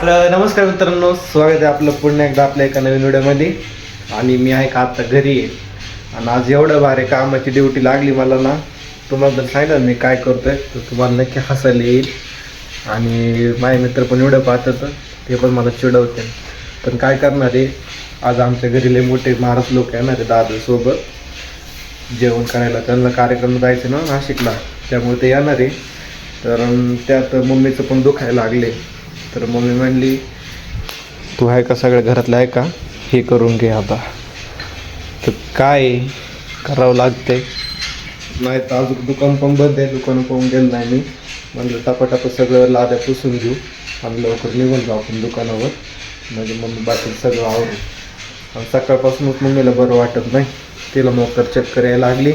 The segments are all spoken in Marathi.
तर नमस्कार मित्रांनो, स्वागत आहे आपलं पुन्हा एकदा आपल्या एका नवीन व्हिडिओमध्ये. आणि मी आहे का आता घरी आहे आणि आज एवढं भारी कामाची ड्युटी लागली मला ना. तुम्हाला जर सांगितलं मी काय करतोय तर तुम्हाला नक्की हसायला येईल. आणि माझे मित्र पण एवढं पाहतात ते पण मला चिडवते. पण काय करणार आहे, आज आमच्या घरी लय मोठे महाराज लोक येणार आहे दादासोबत जेवण करायला. त्यांना कार्यक्रम जायचं ना नाशिकला, त्यामुळे ते येणार आहे. तर त्यात मम्मीचं पण दुखायला लागले. तर मम्मी म्हणली तू आहे का सगळ्या घरातलं आहे का, हे करून घे आता. तर काय करावं लागतंय, नाही तर अजून दुकान पण बंद आहे, दुकान पाहून गेलं नाही मी. म्हणलं टापाटाप सगळं लाद्या पुसून घेऊ आणि लवकर निघून जाऊ आपण दुकानावर, म्हणजे मम्मी बाकी सगळं आवडू. आणि सकाळपासूनच मम्मीला बरं वाटत नाही, तिला मोकर चक्कर यायला लागली,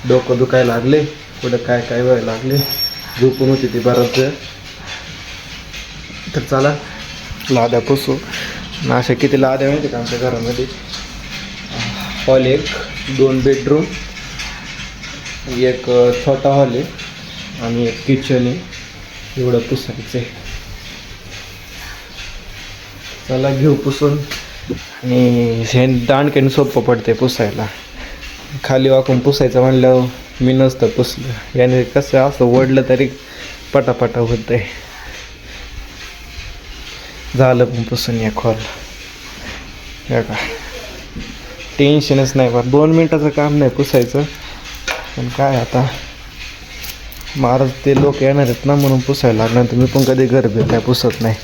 डोकं दुखायला लागले, कुठं काय काय व्हायला लागले, झोपून होती ती बराच वेळ. तर चला लाद्या पुसू. अशा किती लाद्या माहिती का आमच्या घरामध्ये. हॉल एक, 2 बेडरूम, एक छोटा हॉल आहे आणि एक किचन आहे. एवढं पुसायचं आहे. चला घेऊ पुसून. आणि हे दांडक्याने सोपं पडते पुसायला, खाली वाकून पुसायचं म्हणल्यावर मी नसतं पुसलं. याने कसं असं ओढलं तरी पटापटा होतं आहे. झालं पण पुसून या हॉल. हे का टेन्शनच नाही बरं, 2 मिनटाचं काम नाही पुसायचं. पण काय आता महाराज ते लोक येणार आहेत ना म्हणून पुसायला लागणार. तर मी पण कधी घर काय पुसत नाही.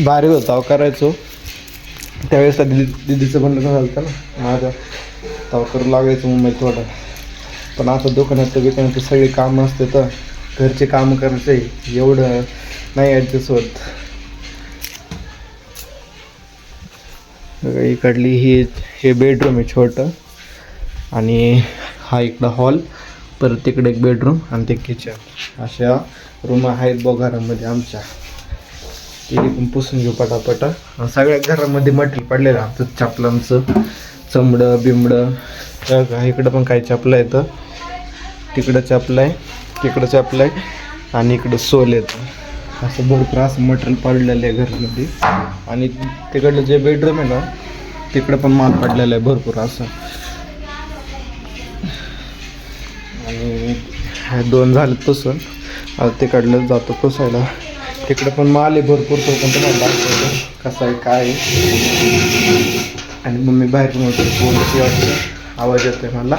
बारीक होता करायचो त्यावेळेस दिदीचं पण लग्न झालं ना माझ्या, ताव करू लागायचं मुंबईत थोडं. पण आता दुकानात बिकानात सगळी कामं असते तर घरचे कामं करायचं एवढं नाही ॲडजस्ट होत. इकडली हे बेडरूम आहे छोटं, आणि हा इकडं हॉल, परत तिकडे एक बेडरूम आणि ते किचन. अशा रूम आहेत घरामध्ये आमच्या. ते पण पुसून घेऊ पटापटा. सगळ्या घरामध्ये मटेरियल पडलेलं आमचं, चपलांचं चमडं बिमडं. इकडं पण काही चपलं येतं, तिकडं चपलं आहे, तिकडं चपलं आहे, आणि इकडं सोल येतं. असं भरपूर असं मटेरियल पडलेलं आहे घरामध्ये. आणि तिकडलं जे बेडरूम आहे ना तिकडं पण माल पडलेला आहे भरपूर असं. आणि 2 झाले पुसून, आता तिकडलं जातो पुसायला. तिकडं पण माल आहे भरपूर, तो पण तुम्हाला दाखवतो कसं आहे काय आहे. आणि मम्मी बाहेर बोलची वाटतं, आवाज येतोय मला.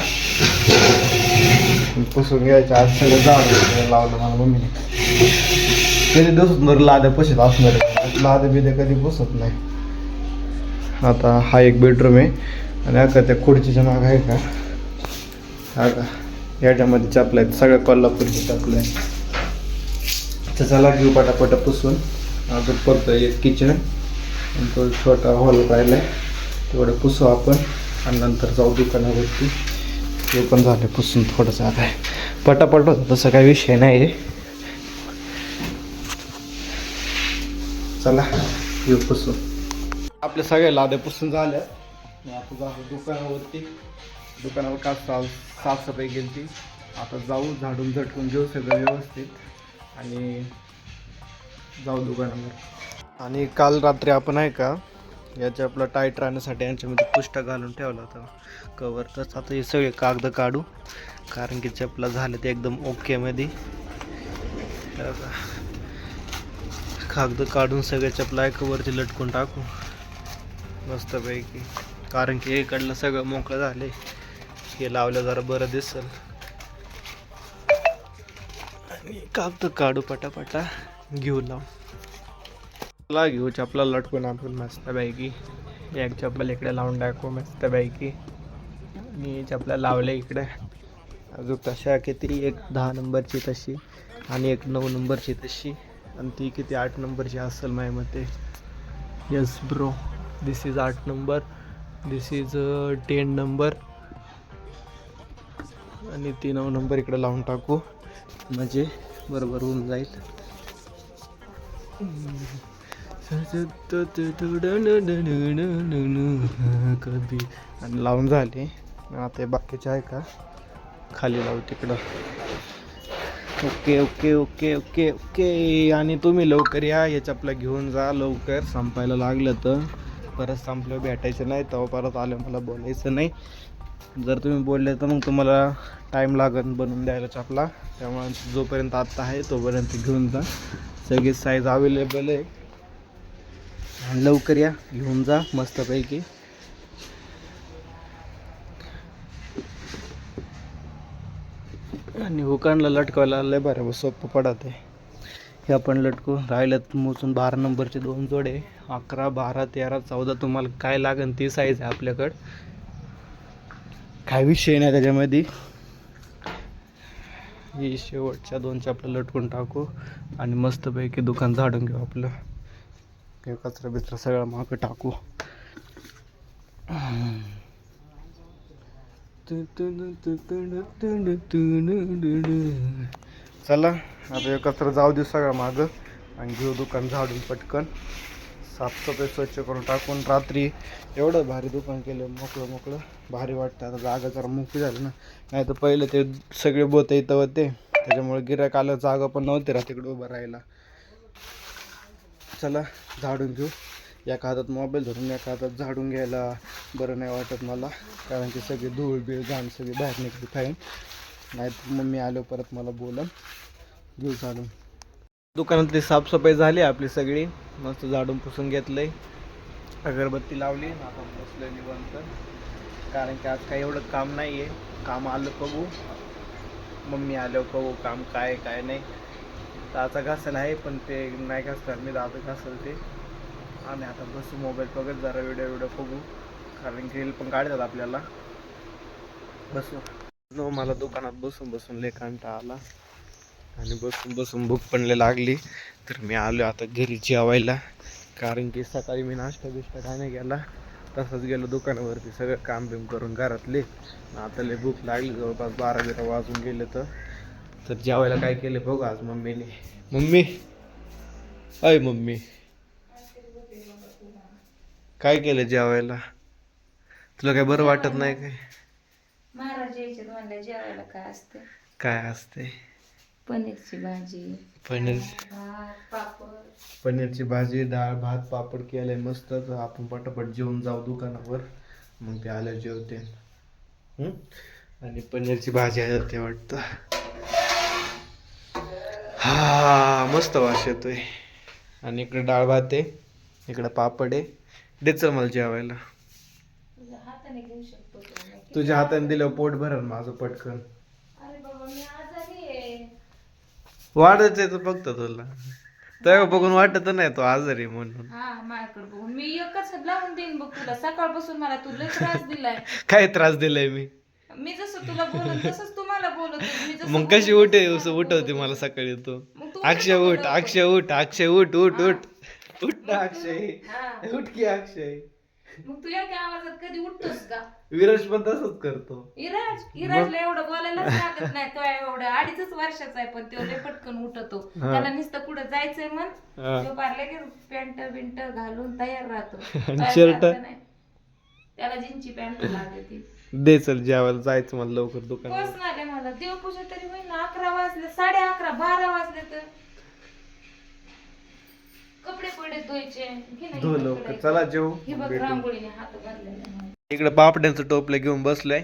पुसून घ्यायचं आज सगळं जावं लावलं मला मम्मीने. कधी दिवस लाद्या पुसत असणार, लाद्या बिद्या कधी पुसत नाही. आता हा एक बेडरूम आहे, आणि का त्या खुर्चीच्या मागं आहे का, हा का याच्यामध्ये चपला आहेत, सगळ्या कोल्हापूरची चपला आहे. तर चला घेऊ पटापटा पुसून. अजून परत एक किचन आणि तो छोटा हॉल राहिला आहे, तेवढं पुसू आपण आणि नंतर जाऊ दुकानावरती. ते पण झालं पुसून थोडंसं. आता पटापट होतं तसं काही विषय नाही. चला घेऊ पुसून. आपल्या सगळ्या लाद्या पुसून झाल्या. आता जाऊ दुकानावरती. दुकानावर का साफसफाई केली ती. आता जाऊ झाडून झटकून घेऊ सगळं व्यवस्थित आणि जाऊ दुकानावर. आणि काल रात्री आपण आहे का याच्या आपलं टाईट राहण्यासाठी यांच्यामध्ये पुष्टा घालून ठेवला होता कवर. तर आता हे सगळे कागद काढू, कारण की चपला झाले ते एकदम ओकेमध्ये. कागद काढून सगळे चपला एकावरती लटकून टाकू मस्तपैकी, कारण की इकडलं सगळं मोकळं झाले. हे लावलं जरा बरं दिसल. आणि कागद काढू पटापटा, घेऊ लावून घेऊ चपला लटकून आपण मस्तपैकी. एक चप्पल इकडे लावून टाकू मस्तपैकी. आणि चपला लावल्या इकडे. अजून तशा किती, एक 10 नंबरची तशी आणि एक 9 नंबरची तशी, आणि ती किती 8 नंबरची असेल माझ्या मते. Yes bro, this is 8 number, this is 10 number, आणि ती 9 नंबर इकडे लावून टाकू, म्हणजे बरोबर होऊन जाईल. कधी आणि लावून झाले. आता बाकीचे आहे का खाली लावू तिकडं. Okay okay okay okay okay. आणि तुम्ही लवकर या, या चपला घेऊन जा लवकर, संपायला लागलं तर परत संपलं भेटायचं नाही, तेव्हा परत आलं मला बोलायचं नाही. जर तुम्ही बोलले तर मग तुम्हाला टाईम लागेल बनवून द्यायला चपला. त्यामुळे जोपर्यंत आत्ता आहे तोपर्यंत घेऊन जा. सगळी साईज अवेलेबल आहे. आणि लवकर या, घेऊन जा मस्तपैकी. आणि हुकांडला लटकवायला लय बरं सोपं पडत आहे. हे आपण लटकू राहिल्यात मोजून 12 नंबरचे 2 जोडे. 11, 12, 13, 14 तुम्हाला काय लागेल ती साईज आहे आपल्याकडं. काय विषय नाही त्याच्यामध्ये. ही शेवटच्या 2 चपला लटकून टाकू आणि मस्तपैकी दुकान झाडून घेऊ आपलं. कचरा बिचरा सगळं मागं टाकू. चला आता कचरा जाऊ दे सगळं मागं आणि घेऊ दुकान झाडून पटकन. साफसफाई स्वच्छ करून टाकून. रात्री एवढं भारी दुकान केलं, मोकळं मोकळं भारी वाटतं. आता जागा जरा मोकळी झाली ना, नाही तर पहिले ते सगळे बोत इथं होते, त्याच्यामुळे गिऱ्हाईक आलं जागा पण नव्हती तिकडे उभं राहायला. चला झाडून घेऊ. एका हातात मोबाईल धरून एका हातात झाडून घ्यायला बरं नाही वाटत मला, कारण की सगळी धूळ बीळ घाण सगळी बाहेर निघते फाईन. नाही तर मम्मी आलो परत मला बोलन. घेऊ झाडून. दुकानातली साफसफाई झाली आपली सगळी, मस्त झाडून पुसून घेतलंय, अगरबत्ती लावली. आता बसलोय निवांत, कारण की आज काही एवढं काम नाही आहे. काम आलं बघू, मम्मी आलं बघू काम काय काय नाही. दाता घासायला आहे पण ते नाही घासणार मी, दाता घासल ते. आम्ही आता बसू मोबाईल बघत जरा व्हिडिओ बघू, कारण की रील पण काढतात आपल्याला. बसू. मला दुकानात बसून बसून लय कंटाळा आला आणि बसून बसून भूक पण लय लागली. तर मी आलो आता घरी जेवायला, कारण की सकाळी मी नाश्ता बिष्टा काय नाही केला, तसंच गेलो दुकानावरती सगळं काम बिम करून घरातले. आता लय भूक लागली, जवळपास 12 वाजून गेले. तर जेवायला काय केले बघू आज मम्मीने. मम्मी अय मम्मी काय केलं जेवायला? तुला काय बरं वाटत नाही काय? महाराज यायचे म्हणलं जेवायला काय असते? काय असते? पनीरची भाजी, पनीर, भात, पापड. पनीरची भाजी, डाळ भात पापड केलंय मस्त. तर आपण पटापट जेवून जाऊ दुकानावर, मग ते आल्या जेवते. आणि पनीरची भाजी आहे ते वाटतं. हा मस्त वास येतोय. आणि इकडे डाळ भात आहे, इकडे पापड आहे. दे चल मला जेवायला. तुझ्या हाताने घेऊ शकतो तू. तुझ्या हाताने दिलं पोट भरण माझं पटकन. अरे बाबा मी आजारी आहे. वाढत येतं फक्त तुला, तेव्हा बघून वाटत नाही तो आजारी म्हणून. हा माझ्याकडे बघून मी एकच लावून देईन बघ तुला. सकाळपासून मला तू लय त्रास दिलाय. काय त्रास दिलाय मी? मी जसं तुला बोलत तसंच तू मला बोलत होती. मी जसं मग कशी उठवते मला सकाळी तू? मग तू अक्षय उठ, अक्षय उठ, अक्षय उठ उठ उठ उठ ना अक्षय, हा. उठ की अक्षय. मग तू एवढ्या आवाजात कधी उठतोस का? विराज पण तसंच करतो. इराजला एवढं बोलायलाच लागत नाही. तो एवढं 2.5 वर्षाचा आहे, पण तो लय पटकन उठतो. त्याला नुसतं कुठं जायचंय म्हण, तो पार लगेच पॅन्ट बिंट घालून तयार राहतो. शर्ट नाही त्याला जीनची पॅन्ट लागते. दे चल जेवायला जायचं मला लवकर दुकानावर. बस नाही मला देवपूजा तरी होईना. 11 वाजले, 11:30, 12 वाजले. तर कपडे पडे धुवायचे. धुव लवकर, चला जेवू. हे बघ रांगोळीने हात भरलेले. इकडे पापड्यांचं टोपलं घेऊन बसलोय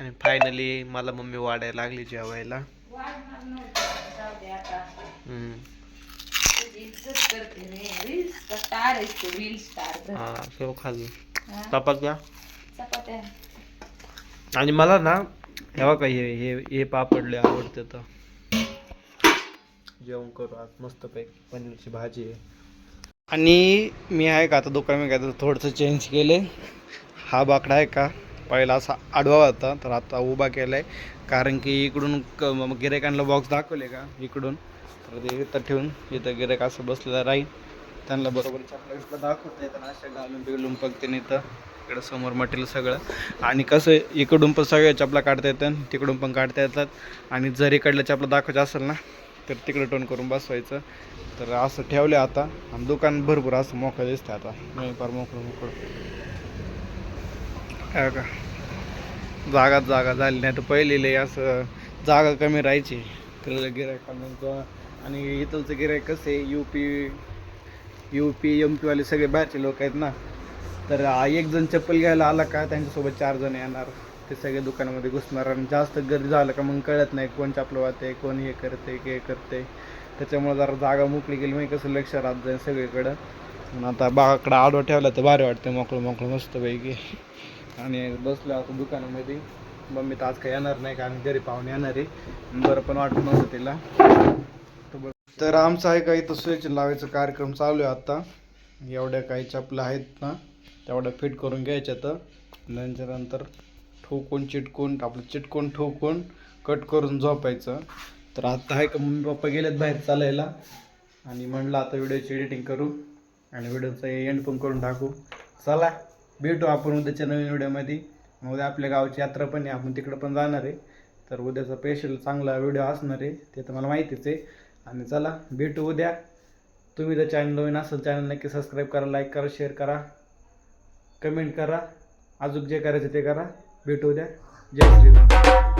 आणि फायनली मला मम्मी वाढायला लागली जेवायला. वाढणार नव्हतं, जाऊ दे आता. तुझी इज्जत करते रे. रील स्टार आहेस तू, रील स्टार. हा सो खाली चपात्या. चपात्या आणि मला ना तेव्हा काय हे पापड लय आवडते. तर जेवण करू आज मस्त पैकी. पनीरची भाजी आहे. आणि मी आहे का आता दुकान काय थोडंसं चेंज केले. हा बाकडा आहे का पहिला असा आडवा होता, तर आता उभा केलाय, कारण की इकडून गिऱ्हाईकांना बॉक्स दाखवले का इकडून, तर ते इथं ठेवून इथं गिऱ्हाईक असं बसलेला राहील. त्यांना बरोबर चपला दाखवता येतं, अशा घालून बिघलून बघते इथं. इकडं समोर मटेरियल सगळं. आणि कसं इकडून पण सगळ्या चपला काढता येतात, तिकडून पण काढता येतात. आणि जर इकडल्या चपला दाखवायचं असेल ना, तर तिकडे टोन करून बसवायचं. तर असं ठेवलं आता. आणि दुकान भरपूर असं मोकळं दिसतं आता, नाही फार मोकळं का. जागा झाली नाही तर पहिले लय असं जागा कमी राहायची. इकडलं गिरायकांना. आणि इथलचं गिरायक कसं आहे यूपी एम पीवाले सगळे बाहेरचे लोक आहेत ना, तर एक जण चप्पल घ्यायला आला का त्यांच्यासोबत 4 जण येणार, ते सगळे दुकानामध्ये घुसणार. आणि जास्त गर्दी झालं का मग कळत नाही कोण चपलं वाहते, कोण हे करते हे करते. त्याच्यामुळे जरा जागा मोकळी गेली मग कसं लक्ष राहत जाईल सगळीकडं. आणि आता बागाकडं आडवं ठेवला तर भारी वाटते, मोकळं मस्तपैकी. आणि बसलो आता दुकानामध्ये. मम्मी तर आज काही येणार नाही कारण घरी पाहुणे येणार आहे, बरं पण वाटत नव्हतं तिला. तर आमचं आहे का इथं स्विच लावायचा कार्यक्रम चालू आहे आता. एवढ्या काही चपला आहेत ना तेवढ्या फिट करून घ्यायच्या, तर नंतर ठोकून चिटकून ठोकून कट करून झोपायचं. तर आता आहे का मम्मी पप्पा गेलेत बाहेर चालायला, आणि म्हणलं आता व्हिडिओची एडिटिंग करू आणि व्हिडिओचं एंड पण करून टाकू. चला भेटू आपण उद्याच्या नवीन व्हिडिओमध्ये. उद्या आपल्या गावाची यात्रा पण आहे, आपण तिकडं पण जाणार आहे. तर उद्याचा स्पेशल चांगला व्हिडिओ असणार आहे, ते तर मला माहितीच आहे. आणि चला भेटू उद्या. तुम्ही जर चॅनल नवीन असेल चॅनल नक्की सबस्क्राईब करा, लाईक करा, शेअर करा, कमेंट करा, अजून जे करायचं ते करा. भेटू उद्या. जय श्रीराम.